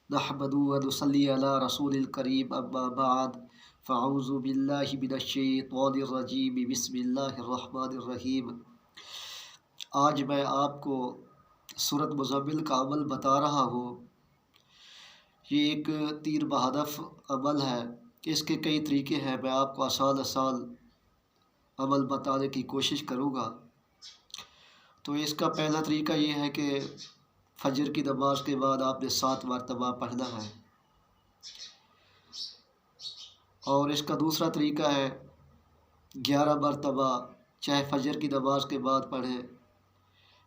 نحمدہ و نصلی علی رسول الکریم اما بعد فاعوذ باللہ من الشیطان الرجیم بسم اللہ الرحمن الرحیم۔ آج میں آپ کو سورۃ مزمل کا عمل بتا رہا ہوں۔ یہ ایک تیر بہدف عمل ہے، اس کے کئی طریقے ہیں، میں آپ کو آسان عمل بتانے کی کوشش کروں گا۔ تو اس کا پہلا طریقہ یہ ہے کہ فجر کی نماز کے بعد آپ نے 7 مرتبہ پڑھنا ہے، اور اس کا دوسرا طریقہ ہے 11 مرتبہ، چاہے فجر کی نماز کے بعد پڑھیں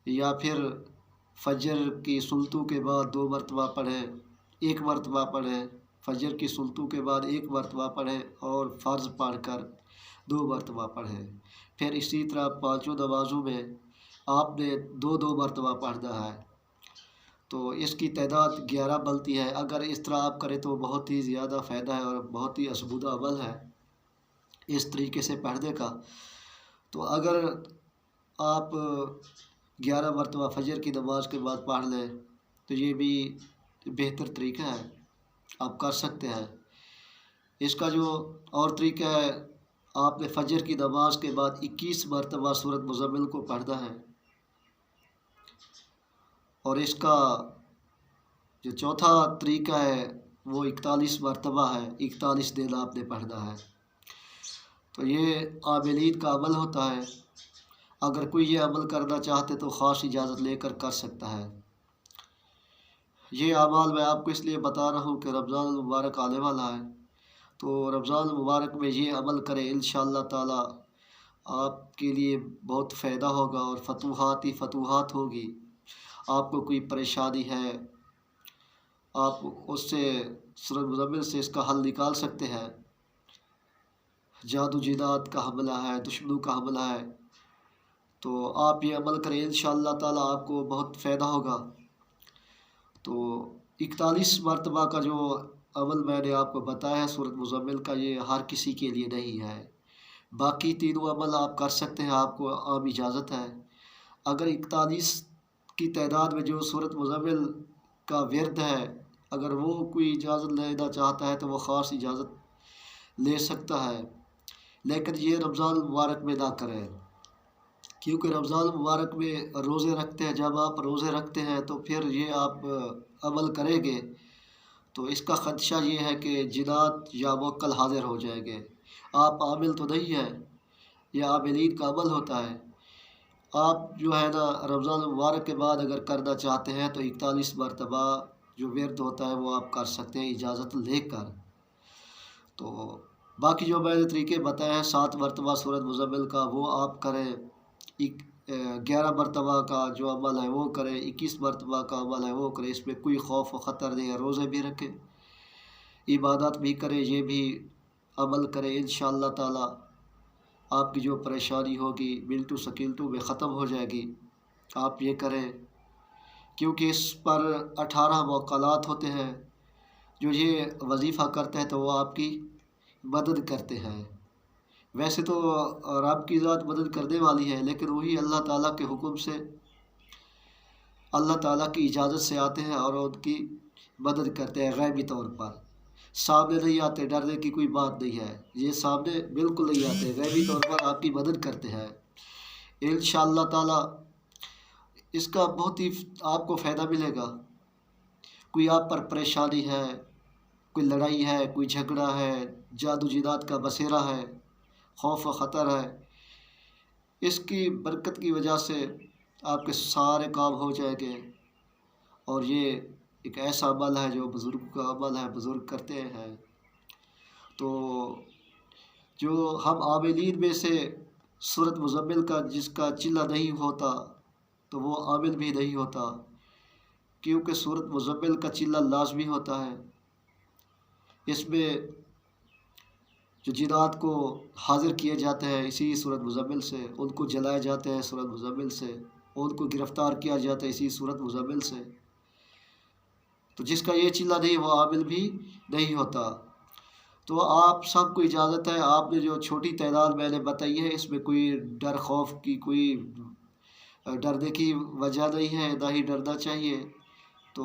یا پھر فجر کی سلطوں کے بعد 2 مرتبہ پڑھیں، 1 مرتبہ پڑھیں، فجر کی سلطوں کے بعد 1 مرتبہ پڑھیں اور فرض پڑھ کر 2 مرتبہ پڑھیں۔ پھر اسی طرح 5 نمازوں میں آپ نے 2 مرتبہ پڑھنا ہے، تو اس کی تعداد 11 بنتی ہے۔ اگر اس طرح آپ کریں تو بہت ہی زیادہ فائدہ ہے اور بہت ہی ازمودہ عمل ہے اس طریقے سے پڑھنے کا۔ تو اگر آپ 11 مرتبہ فجر کی نماز کے بعد پڑھ لیں تو یہ بھی بہتر طریقہ ہے، آپ کر سکتے ہیں۔ اس کا جو اور طریقہ ہے، آپ نے فجر کی نماز کے بعد 21 مرتبہ سورۃ مزمل کو پڑھنا ہے، اور اس کا جو چوتھا طریقہ ہے وہ 41 مرتبہ ہے، 41 دن آپ نے پڑھنا ہے۔ تو یہ عاملین کا عمل ہوتا ہے، اگر کوئی یہ عمل کرنا چاہتے تو خاص اجازت لے کر کر سکتا ہے۔ یہ اعمال میں آپ کو اس لیے بتا رہا ہوں کہ رمضان المبارک آنے والا ہے، تو رمضان المبارک میں یہ عمل کریں، انشاءاللہ تعالی آپ کے لیے بہت فائدہ ہوگا اور فتوحات ہی فتوحات ہوگی۔ آپ کو کوئی پریشانی ہے، آپ اس سے سورۃ مزمل سے اس کا حل نکال سکتے ہیں۔ جادو جنات کا حملہ ہے، دشمنوں کا حملہ ہے، تو آپ یہ عمل کریں، انشاءاللہ تعالی آپ کو بہت فائدہ ہوگا۔ تو 41 مرتبہ کا جو عمل میں نے آپ کو بتایا ہے سورۃ مزمل کا، یہ ہر کسی کے لیے نہیں ہے۔ باقی تینوں عمل آپ کر سکتے ہیں، آپ کو عام اجازت ہے۔ اگر 41 کی تعداد میں جو سورۃ مزمل کا ورد ہے، اگر وہ کوئی اجازت لینا چاہتا ہے تو وہ خاص اجازت لے سکتا ہے، لیکن یہ رمضان المبارک میں نہ کریں، کیونکہ رمضان المبارک میں روزے رکھتے ہیں۔ جب آپ روزے رکھتے ہیں تو پھر یہ آپ عمل کریں گے تو اس کا خدشہ یہ ہے کہ جنات یا موکل حاضر ہو جائیں گے۔ آپ عامل تو نہیں ہیں، یہ عاملین کا عمل ہوتا ہے۔ آپ جو ہے نا رمضان المبارک کے بعد اگر کرنا چاہتے ہیں تو 41 مرتبہ جو ورد ہوتا ہے وہ آپ کر سکتے ہیں اجازت لے کر۔ تو باقی جو میں نے طریقے بتائے ہیں 7 مرتبہ سورۃ مزمل کا وہ آپ کریں، 11 مرتبہ کا جو عمل ہے وہ کریں، 21 مرتبہ کا عمل ہے وہ کریں، اس میں کوئی خوف و خطر نہیں ہے۔ روزے بھی رکھیں، عبادت بھی کریں، یہ بھی عمل کریں، انشاءاللہ تعالی آپ کی جو پریشانی ہوگی منٹو سکینٹو میں ختم ہو جائے گی۔ آپ یہ کریں، کیونکہ اس پر 18 موکلات ہوتے ہیں، جو یہ وظیفہ کرتے ہیں تو وہ آپ کی مدد کرتے ہیں۔ ویسے تو رب کی ذات مدد کرنے والی ہے، لیکن وہی اللہ تعالیٰ کے حکم سے، اللہ تعالیٰ کی اجازت سے آتے ہیں اور ان کی مدد کرتے ہیں غیبی طور پر۔ سامنے نہیں آتے، ڈرنے کی کوئی بات نہیں ہے، یہ سامنے بالکل نہیں آتے، غیبی طور پر آپ کی مدد کرتے ہیں۔ انشاءاللہ تعالی اس کا بہت ہی آپ کو فائدہ ملے گا۔ کوئی آپ پر پریشانی ہے، کوئی لڑائی ہے، کوئی جھگڑا ہے، جادو جنات کا بسیرا ہے، خوف و خطر ہے، اس کی برکت کی وجہ سے آپ کے سارے کام ہو جائیں گے۔ اور یہ ایک ایسا عمل ہے جو بزرگ کا عمل ہے، بزرگ کرتے ہیں۔ تو جو ہم عاملین میں سے سورۃ مزمل کا جس کا چلہ نہیں ہوتا تو وہ عامل بھی نہیں ہوتا، کیونکہ سورۃ مزمل کا چلہ لازمی ہوتا ہے۔ اس میں جو جنات کو حاضر کیے جاتے ہیں اسی سورۃ مزمل سے، ان کو جلائے جاتے ہیں سورۃ مزمل سے، ان کو گرفتار کیا جاتا ہے اسی سورۃ مزمل سے۔ تو جس کا یہ چلہ نہیں وہ عامل بھی نہیں ہوتا۔ تو آپ سب کو اجازت ہے، آپ نے جو چھوٹی تعداد میں نے بتائی ہے اس میں کوئی ڈر خوف کی کوئی ڈرنے کی وجہ نہیں ہے، نہ ہی ڈرنا چاہیے۔ تو